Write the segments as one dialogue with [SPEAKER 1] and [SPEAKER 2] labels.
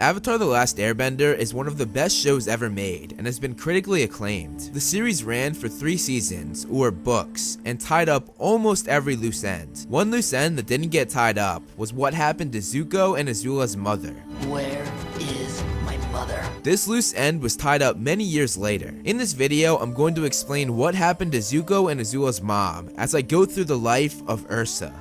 [SPEAKER 1] Avatar: The Last Airbender is one of the best shows ever made and has been critically acclaimed. The series ran for 3 seasons, or books, and tied up almost every loose end. One loose end that didn't get tied up was what happened to Zuko and Azula's mother.
[SPEAKER 2] Where is my mother?
[SPEAKER 1] This loose end was tied up many years later. In this video, I'm going to explain what happened to Zuko and Azula's mom as I go through the life of Ursa.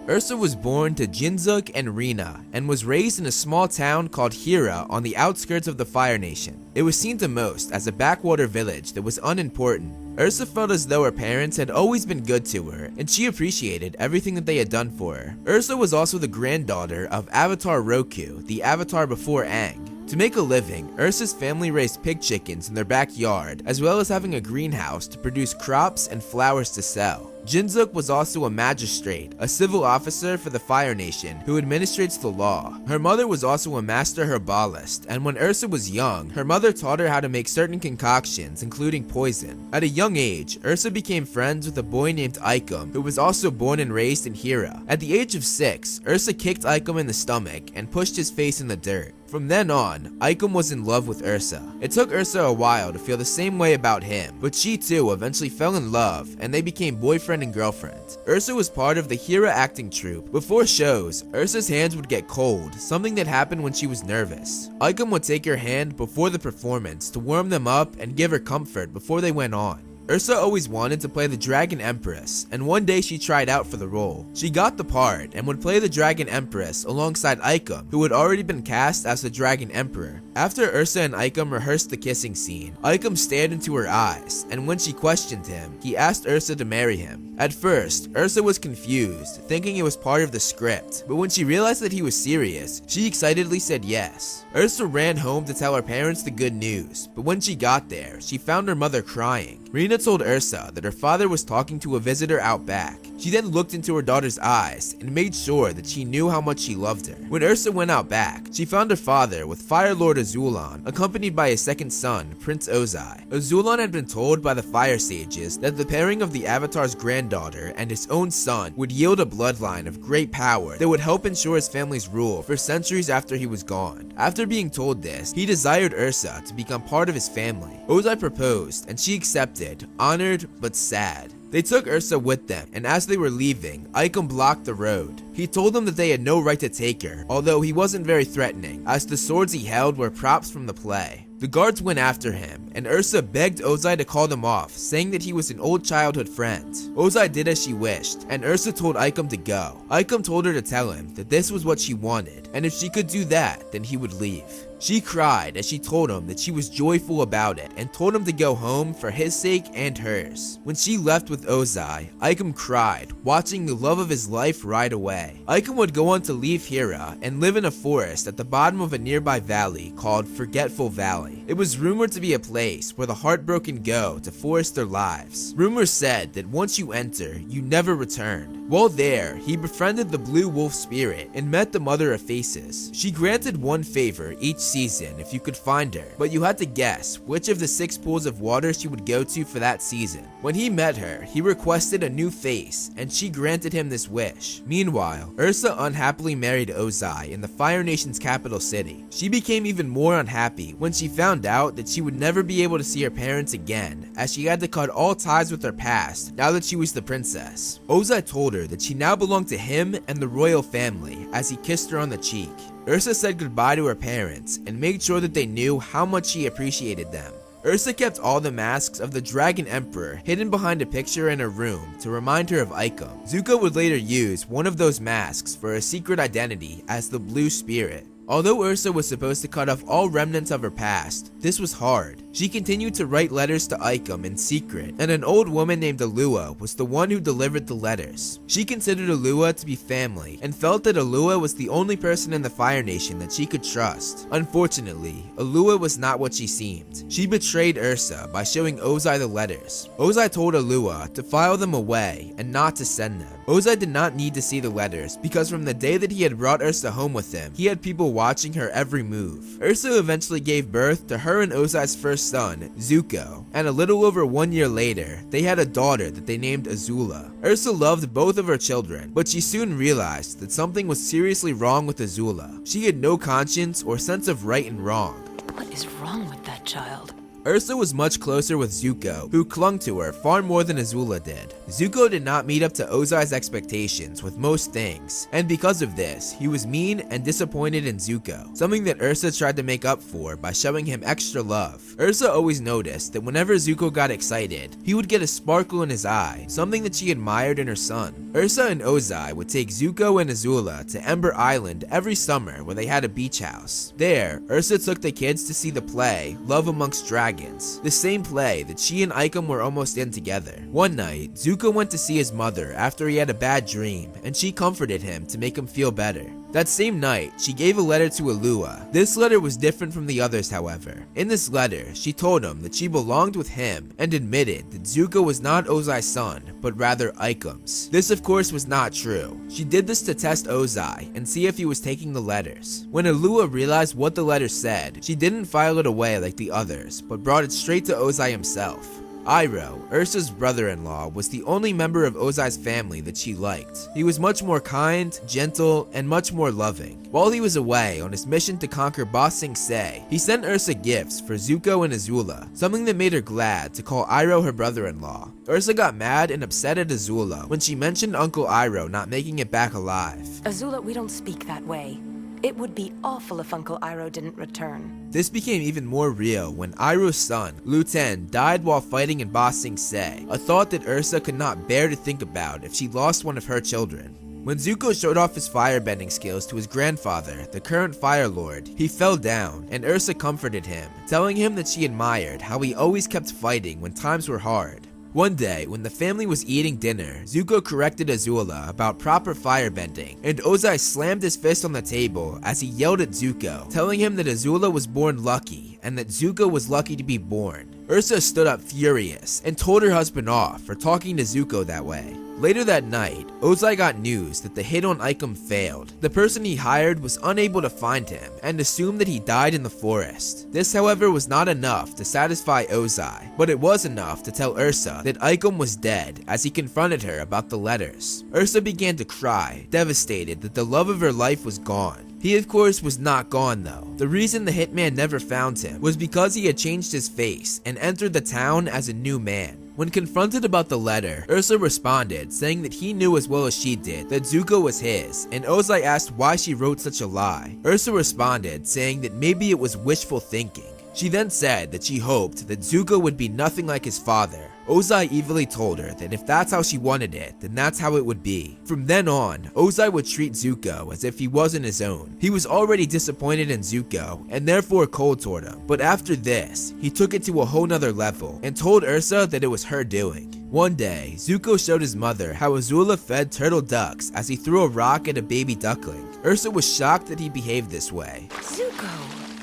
[SPEAKER 1] Ursa was born to Jinzuk and Rina and was raised in a small town called Hira on the outskirts of the Fire Nation. It was seen to most as a backwater village that was unimportant. Ursa felt as though her parents had always been good to her, and she appreciated everything that they had done for her. Ursa was also the granddaughter of Avatar Roku, the Avatar before Aang. To make a living, Ursa's family raised pig chickens in their backyard, as well as having a greenhouse to produce crops and flowers to sell. Jinzuk was also a magistrate, a civil officer for the Fire Nation who administrates the law. Her mother was also a master herbalist, and when Ursa was young, her mother taught her how to make certain concoctions, including poison. At a young age, Ursa became friends with a boy named Aikum, who was also born and raised in Hira. At the age of 6, Ursa kicked Aikum in the stomach and pushed his face in the dirt. From then on, Aikum was in love with Ursa. It took Ursa a while to feel the same way about him, but she too eventually fell in love, and they became boyfriend and girlfriend. Ursa was part of the Hira acting troupe. Before shows, Ursa's hands would get cold, something that happened when she was nervous. Aikum would take her hand before the performance to warm them up and give her comfort before they went on. Ursa always wanted to play the Dragon Empress, and one day she tried out for the role. She got the part and would play the Dragon Empress alongside Aikum, who had already been cast as the Dragon Emperor. After Ursa and Aikum rehearsed the kissing scene, Aikum stared into her eyes, and when she questioned him, he asked Ursa to marry him. At first, Ursa was confused, thinking it was part of the script, but when she realized that he was serious, she excitedly said yes. Ursa ran home to tell her parents the good news, but when she got there, she found her mother crying. Rina told Ursa that her father was talking to a visitor out back. She then looked into her daughter's eyes and made sure that she knew how much she loved her. When Ursa went out back, she found her father with Fire Lord Azulon, accompanied by his second son, Prince Ozai. Azulon had been told by the Fire Sages that the pairing of the Avatar's granddaughter and his own son would yield a bloodline of great power that would help ensure his family's rule for centuries after he was gone. After being told this, he desired Ursa to become part of his family. Ozai proposed, and she accepted, honored but sad. They took Ursa with them, and as they were leaving, Aikum blocked the road. He told them that they had no right to take her, although he wasn't very threatening, as the swords he held were props from the play. The guards went after him, and Ursa begged Ozai to call them off, saying that he was an old childhood friend. Ozai did as she wished, and Ursa told Aikum to go. Aikum told her to tell him that this was what she wanted, and if she could do that, then he would leave. She cried as she told him that she was joyful about it and told him to go home for his sake and hers. When she left with Ozai, Aikum cried, watching the love of his life ride away. Aikum would go on to leave Hira and live in a forest at the bottom of a nearby valley called Forgetful Valley. It was rumored to be a place where the heartbroken go to forest their lives. Rumors said that once you enter, you never return. While there, he befriended the Blue Wolf Spirit and met the Mother of Faces. She granted one favor each season if you could find her, but you had to guess which of the 6 pools of water she would go to for that season. When he met her, he requested a new face, and she granted him this wish. Meanwhile, Ursa unhappily married Ozai in the Fire Nation's capital city. She became even more unhappy when she found out that she would never be able to see her parents again, as she had to cut all ties with her past now that she was the princess. Ozai told her that she now belonged to him and the royal family as he kissed her on the cheek. Ursa said goodbye to her parents and made sure that they knew how much she appreciated them. Ursa kept all the masks of the Dragon Emperor hidden behind a picture in her room to remind her of Aikum. Zuko would later use one of those masks for a secret identity as the Blue Spirit. Although Ursa was supposed to cut off all remnants of her past, this was hard. She continued to write letters to Aikum in secret, and an old woman named Alua was the one who delivered the letters. She considered Alua to be family, and felt that Alua was the only person in the Fire Nation that she could trust. Unfortunately, Alua was not what she seemed. She betrayed Ursa by showing Ozai the letters. Ozai told Alua to file them away and not to send them. Ozai did not need to see the letters, because from the day that he had brought Ursa home with him, he had people watching her every move. Ursa eventually gave birth to her and Ozai's first first son, Zuko, and a little over 1 year later, they had a daughter that they named Azula. Ursa loved both of her children, but she soon realized that something was seriously wrong with Azula. She had no conscience or sense of right and wrong.
[SPEAKER 3] What is wrong with that child?
[SPEAKER 1] Ursa was much closer with Zuko, who clung to her far more than Azula did. Zuko did not meet up to Ozai's expectations with most things, and because of this, he was mean and disappointed in Zuko, something that Ursa tried to make up for by showing him extra love. Ursa always noticed that whenever Zuko got excited, he would get a sparkle in his eye, something that she admired in her son. Ursa and Ozai would take Zuko and Azula to Ember Island every summer where they had a beach house. There, Ursa took the kids to see the play Love Amongst Dragons, the same play that she and Aikem were almost in together. One night, Zuko went to see his mother after he had a bad dream, and she comforted him to make him feel better. That same night, she gave a letter to Alua. This letter was different from the others, however. In this letter, she told him that she belonged with him and admitted that Zuko was not Ozai's son, but rather Aikem's. This of course was not true. She did this to test Ozai and see if he was taking the letters. When Alua realized what the letter said, she didn't file it away like the others, but brought it straight to Ozai himself. Iroh, Ursa's brother-in-law, was the only member of Ozai's family that she liked. He was much more kind, gentle, and much more loving. While he was away on his mission to conquer Ba Sing Se, he sent Ursa gifts for Zuko and Azula, something that made her glad to call Iroh her brother-in-law. Ursa got mad and upset at Azula when she mentioned Uncle Iroh not making it back alive.
[SPEAKER 3] Azula, we don't speak that way. It would be awful if Uncle Iroh didn't return.
[SPEAKER 1] This became even more real when Iroh's son, Lu Ten, died while fighting in Ba Sing Se, a thought that Ursa could not bear to think about if she lost one of her children. When Zuko showed off his firebending skills to his grandfather, the current Fire Lord, he fell down, and Ursa comforted him, telling him that she admired how he always kept fighting when times were hard. One day, when the family was eating dinner, Zuko corrected Azula about proper firebending, and Ozai slammed his fist on the table as he yelled at Zuko, telling him that Azula was born lucky, and that Zuko was lucky to be born. Ursa stood up furious, and told her husband off for talking to Zuko that way. Later that night, Ozai got news that the hit on Aikem failed. The person he hired was unable to find him, and assumed that he died in the forest. This, however, was not enough to satisfy Ozai, but it was enough to tell Ursa that Aikem was dead as he confronted her about the letters. Ursa began to cry, devastated that the love of her life was gone. He of course was not gone though. The reason the hitman never found him was because he had changed his face and entered the town as a new man. When confronted about the letter, Ursa responded saying that he knew as well as she did that Zuko was his, and Ozai asked why she wrote such a lie. Ursa responded saying that maybe it was wishful thinking. She then said that she hoped that Zuko would be nothing like his father. Ozai evilly told her that if that's how she wanted it, then that's how it would be. From then on, Ozai would treat Zuko as if he wasn't his own. He was already disappointed in Zuko, and therefore cold toward him. But after this, he took it to a whole nother level, and told Ursa that it was her doing. One day, Zuko showed his mother how Azula fed turtle ducks as he threw a rock at a baby duckling. Ursa was shocked that he behaved this way.
[SPEAKER 3] Zuko,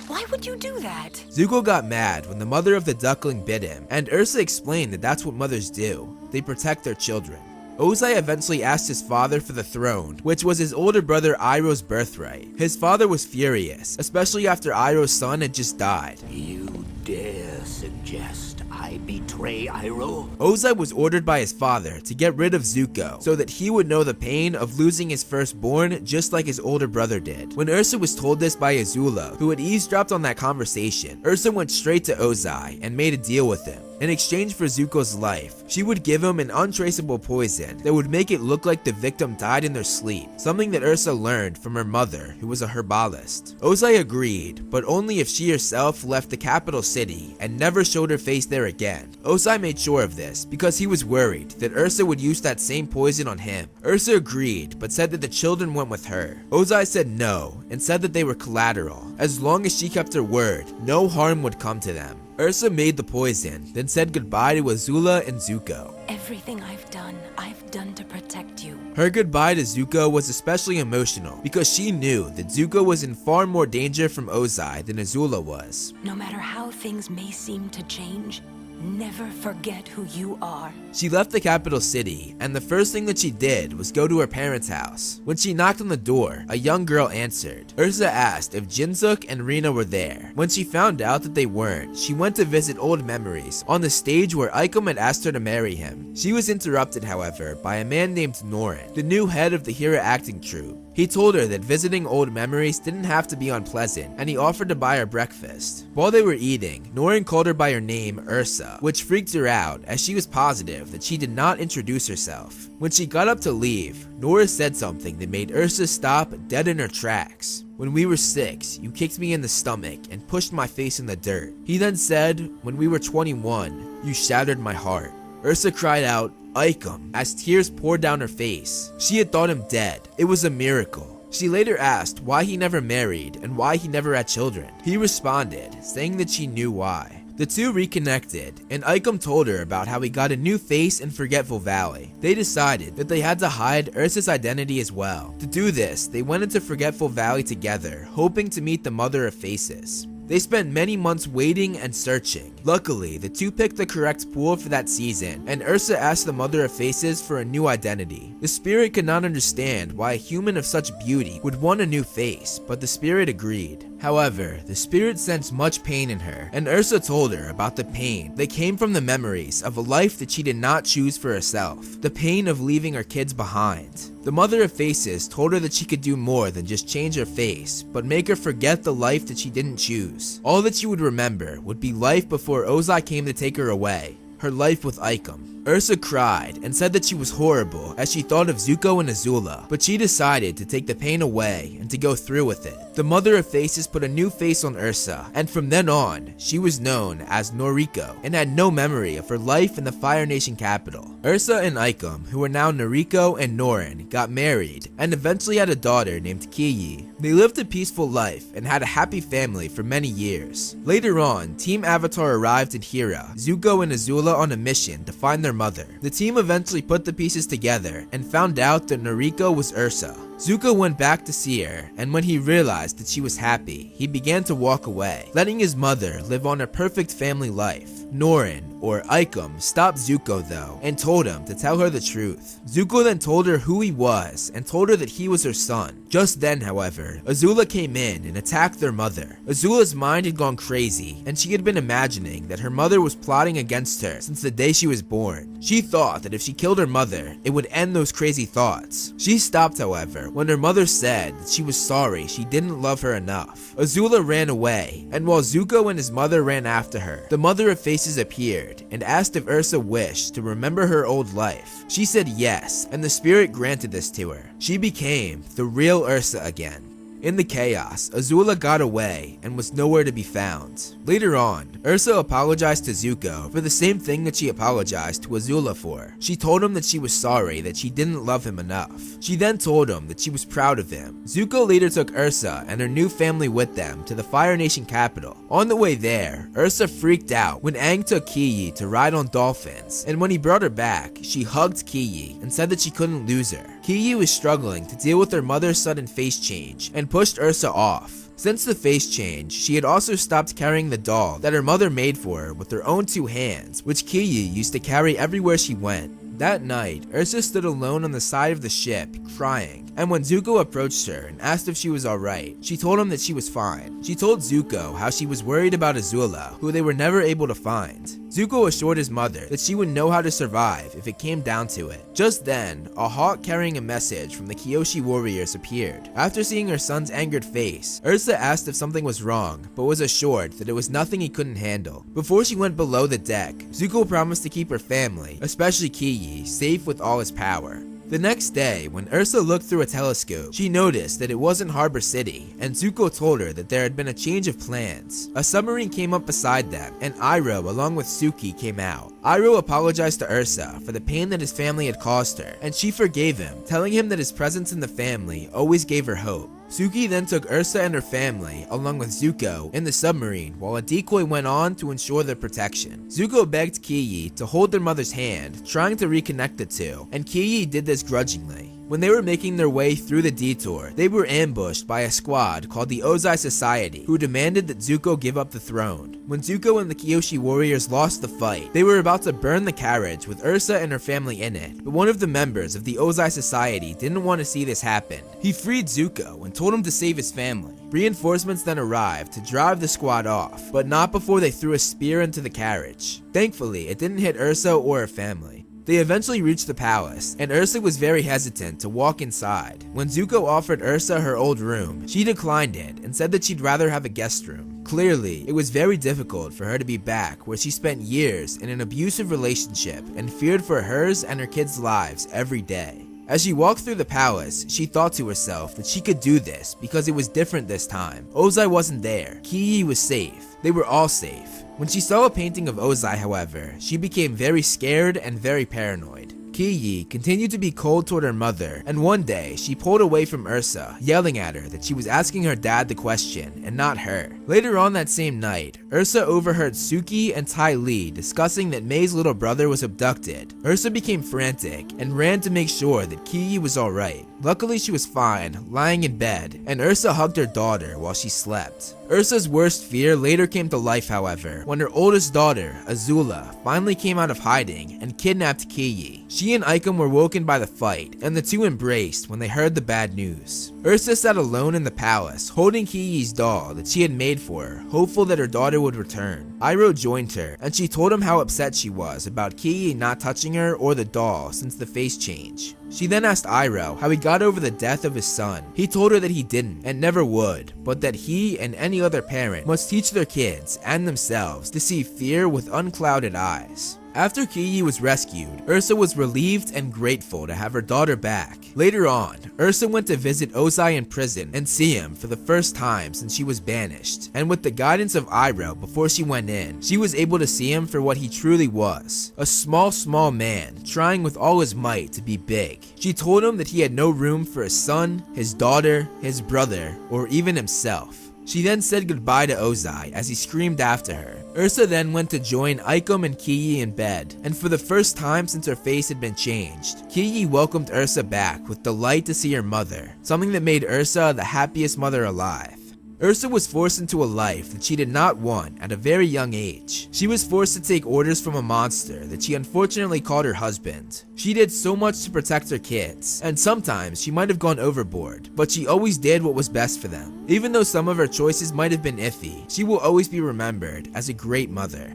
[SPEAKER 3] why would you do that?
[SPEAKER 1] Zuko got mad when the mother of the duckling bit him, and Ursa explained that that's what mothers do. They protect their children. Ozai eventually asked his father for the throne, which was his older brother Iroh's birthright. His father was furious, especially after Iroh's son had just died.
[SPEAKER 2] You dare suggest I betray Iroh?
[SPEAKER 1] Ozai was ordered by his father to get rid of Zuko so that he would know the pain of losing his firstborn just like his older brother did. When Ursa was told this by Azula, who had eavesdropped on that conversation, Ursa went straight to Ozai and made a deal with him. In exchange for Zuko's life, she would give him an untraceable poison that would make it look like the victim died in their sleep, something that Ursa learned from her mother, who was a herbalist. Ozai agreed, but only if she herself left the capital city and never showed her face there again. Ozai made sure of this because he was worried that Ursa would use that same poison on him. Ursa agreed, but said that the children went with her. Ozai said no, and said that they were collateral. As long as she kept her word, no harm would come to them. Ursa made the poison, then said goodbye to Azula and Zuko.
[SPEAKER 3] Everything I've done to protect you.
[SPEAKER 1] Her goodbye to Zuko was especially emotional because she knew that Zuko was in far more danger from Ozai than Azula was.
[SPEAKER 3] No matter how things may seem to change, Never forget who you are.
[SPEAKER 1] She left the capital city, and the first thing that she did was go to her parents' house. When she knocked on the door, a young girl answered. Ursa asked if Jinsook and Rena were there. When she found out that they weren't, she went to visit old memories on the stage where Aikom had asked her to marry him. She was interrupted, however, by a man named Norin, the new head of the Hira acting troupe. He told her that visiting old memories didn't have to be unpleasant, and he offered to buy her breakfast. While they were eating, Norin called her by her name, Ursa, which freaked her out as she was positive that she did not introduce herself. When she got up to leave, Nora said something that made Ursa stop dead in her tracks. When we were 6, you kicked me in the stomach and pushed my face in the dirt. He then said, when we were 21, you shattered my heart. Ursa cried out, Aikom, as tears poured down her face. She had thought him dead. It was a miracle. She later asked why he never married and why he never had children. He responded, saying that she knew why. The two reconnected, and Aikom told her about how he got a new face in Forgetful Valley. They decided that they had to hide Ursa's identity as well. To do this, they went into Forgetful Valley together, hoping to meet the Mother of Faces. They spent many months waiting and searching. Luckily, the two picked the correct pool for that season, and Ursa asked the Mother of Faces for a new identity. The spirit could not understand why a human of such beauty would want a new face, but the spirit agreed. However, the spirit sensed much pain in her, and Ursa told her about the pain that came from the memories of a life that she did not choose for herself, the pain of leaving her kids behind. The Mother of Faces told her that she could do more than just change her face, but make her forget the life that she didn't choose. All that she would remember would be life before Ozai came to take her away, her life with Aikom. Ursa cried and said that she was horrible as she thought of Zuko and Azula, but she decided to take the pain away and to go through with it. The Mother of Faces put a new face on Ursa, and from then on, she was known as Noriko and had no memory of her life in the Fire Nation capital. Ursa and Aikom, who were now Noriko and Norin, got married and eventually had a daughter named Kiyi. They lived a peaceful life and had a happy family for many years. Later on, Team Avatar arrived in Hira, Zuko and Azula on a mission to find their mother. The team eventually put the pieces together and found out that Noriko was Ursa. Zuko went back to see her, and when he realized that she was happy, he began to walk away, letting his mother live on a perfect family life. Norin, or Aikom, stopped Zuko though, and told him to tell her the truth. Zuko then told her who he was, and told her that he was her son. Just then, however, Azula came in and attacked their mother. Azula's mind had gone crazy, and she had been imagining that her mother was plotting against her since the day she was born. She thought that if she killed her mother, it would end those crazy thoughts. She stopped, however, when her mother said that she was sorry she didn't love her enough. Azula ran away, and while Zuko and his mother ran after her, the Mother of Faces appeared and asked if Ursa wished to remember her old life. She said yes, and the spirit granted this to her. She became the real Ursa again. In the chaos, Azula got away and was nowhere to be found. Later on, Ursa apologized to Zuko for the same thing that she apologized to Azula for. She told him that she was sorry that she didn't love him enough. She then told him that she was proud of him. Zuko later took Ursa and her new family with them to the Fire Nation capital. On the way there, Ursa freaked out when Aang took Kiyi to ride on dolphins, and when he brought her back, she hugged Kiyi and said that she couldn't lose her. Kiyi was struggling to deal with her mother's sudden face change and pushed Ursa off. Since the face change, she had also stopped carrying the doll that her mother made for her with her own 2 hands, which Kiyi used to carry everywhere she went. That night, Ursa stood alone on the side of the ship, crying, and when Zuko approached her and asked if she was alright, she told him that she was fine. She told Zuko how she was worried about Azula, who they were never able to find. Zuko assured his mother that she would know how to survive if it came down to it. Just then, a hawk carrying a message from the Kyoshi warriors appeared. After seeing her son's angered face, Ursa asked if something was wrong, but was assured that it was nothing he couldn't handle. Before she went below the deck, Zuko promised to keep her family, especially Kiyi, safe with all his power. The next day, when Ursa looked through a telescope, she noticed that it wasn't Harbor City, and Zuko told her that there had been a change of plans. A submarine came up beside them, and Iroh, along with Suki, came out. Iroh apologized to Ursa for the pain that his family had caused her, and she forgave him, telling him that his presence in the family always gave her hope. Suki then took Ursa and her family, along with Zuko, in the submarine while a decoy went on to ensure their protection. Zuko begged Kiyi to hold their mother's hand, trying to reconnect the two, and Kiyi did this grudgingly. When they were making their way through the detour, they were ambushed by a squad called the Ozai Society, who demanded that Zuko give up the throne. When Zuko and the Kyoshi warriors lost the fight, they were about to burn the carriage with Ursa and her family in it, but one of the members of the Ozai Society didn't want to see this happen. He freed Zuko and told him to save his family. Reinforcements then arrived to drive the squad off, but not before they threw a spear into the carriage. Thankfully, it didn't hit Ursa or her family. They eventually reached the palace, and Ursa was very hesitant to walk inside. When Zuko offered Ursa her old room, she declined it and said that she'd rather have a guest room. Clearly, it was very difficult for her to be back where she spent years in an abusive relationship and feared for hers and her kids' lives every day. As she walked through the palace, she thought to herself that she could do this because it was different this time. Ozai wasn't there. Kiyi was safe. They were all safe. When she saw a painting of Ozai, however, she became very scared and very paranoid. Kiyi continued to be cold toward her mother, and one day she pulled away from Ursa, yelling at her that she was asking her dad the question and not her. Later on that same night, Ursa overheard Suki and Ty Lee discussing that May's little brother was abducted. Ursa became frantic and ran to make sure that Kiyi was alright. Luckily, she was fine, lying in bed, and Ursa hugged her daughter while she slept. Ursa's worst fear later came to life, however, when her oldest daughter, Azula, finally came out of hiding and kidnapped Kiyi. She and Aikom were woken by the fight, and the two embraced when they heard the bad news. Ursa sat alone in the palace, holding Kiyi's doll that she had made for her, hopeful that her daughter would return. Iroh joined her, and she told him how upset she was about Kiyi not touching her or the doll since the face change. She then asked Iroh how he got over the death of his son. He told her that he didn't and never would, but that he and any other parent must teach their kids and themselves to see fear with unclouded eyes. After Kiyi was rescued, Ursa was relieved and grateful to have her daughter back. Later on, Ursa went to visit Ozai in prison and see him for the first time since she was banished, and with the guidance of Iroh before she went in, she was able to see him for what he truly was, a small man trying with all his might to be big. She told him that he had no room for his son, his daughter, his brother, or even himself. She then said goodbye to Ozai as he screamed after her. Ursa then went to join Aikom and Kiyi in bed, and for the first time since her face had been changed, Kiyi welcomed Ursa back with delight to see her mother, something that made Ursa the happiest mother alive. Ursa was forced into a life that she did not want at a very young age. She was forced to take orders from a monster that she unfortunately called her husband. She did so much to protect her kids, and sometimes she might have gone overboard, but she always did what was best for them. Even though some of her choices might have been iffy, she will always be remembered as a great mother.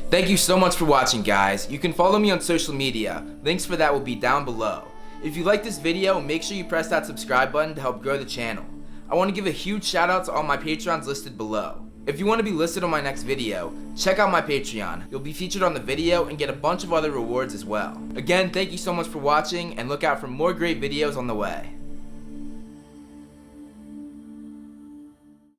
[SPEAKER 4] Thank you so much for watching, guys. You can follow me on social media. Links for that will be down below. If you like this video, make sure you press that subscribe button to help grow the channel. I want to give a huge shout out to all my Patrons listed below. If you want to be listed on my next video, check out my Patreon. You'll be featured on the video and get a bunch of other rewards as well. Again, thank you so much for watching, and look out for more great videos on the way.